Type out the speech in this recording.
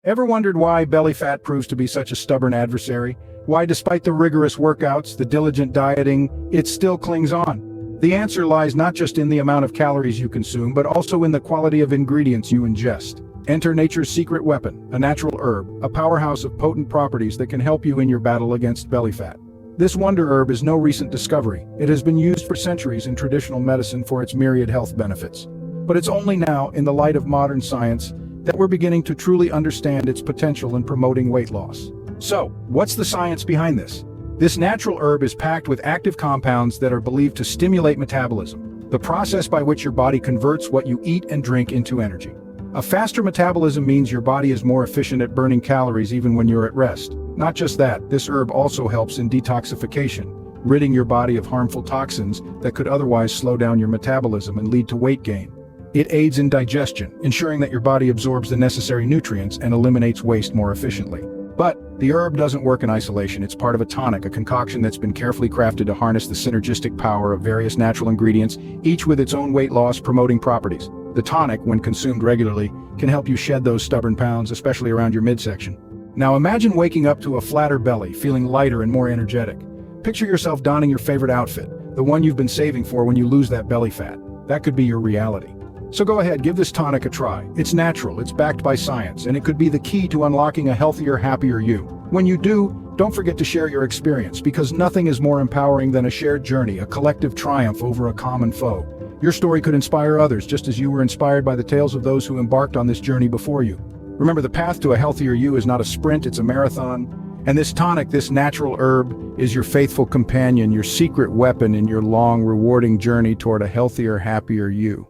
Ever wondered why belly fat proves to be such a stubborn adversary? Why, despite the rigorous workouts, the diligent dieting, it still clings on? The answer lies not just in the amount of calories you consume, but also in the quality of ingredients you ingest. Enter nature's secret weapon, a natural herb, a powerhouse of potent properties that can help you in your battle against belly fat. This wonder herb is no recent discovery. It has been used for centuries in traditional medicine for its myriad health benefits. But it's only now, in the light of modern science, that we're beginning to truly understand its potential in promoting weight loss. So, what's the science behind this? This natural herb is packed with active compounds that are believed to stimulate metabolism, the process by which your body converts what you eat and drink into energy. A faster metabolism means your body is more efficient at burning calories even when you're at rest. Not just that, this herb also helps in detoxification, ridding your body of harmful toxins that could otherwise slow down your metabolism and lead to weight gain. It aids in digestion, ensuring that your body absorbs the necessary nutrients and eliminates waste more efficiently. But the herb doesn't work in isolation. It's part of a tonic, a concoction that's been carefully crafted to harness the synergistic power of various natural ingredients, each with its own weight loss promoting properties. The tonic, when consumed regularly, can help you shed those stubborn pounds, especially around your midsection. Now imagine waking up to a flatter belly, feeling lighter and more energetic. Picture yourself donning your favorite outfit, the one you've been saving for when you lose that belly fat. That could be your reality. So go ahead, give this tonic a try. It's natural, it's backed by science, and it could be the key to unlocking a healthier, happier you. When you do, don't forget to share your experience, because nothing is more empowering than a shared journey, a collective triumph over a common foe. Your story could inspire others, just as you were inspired by the tales of those who embarked on this journey before you. Remember, the path to a healthier you is not a sprint, it's a marathon. And this tonic, this natural herb, is your faithful companion, your secret weapon in your long, rewarding journey toward a healthier, happier you.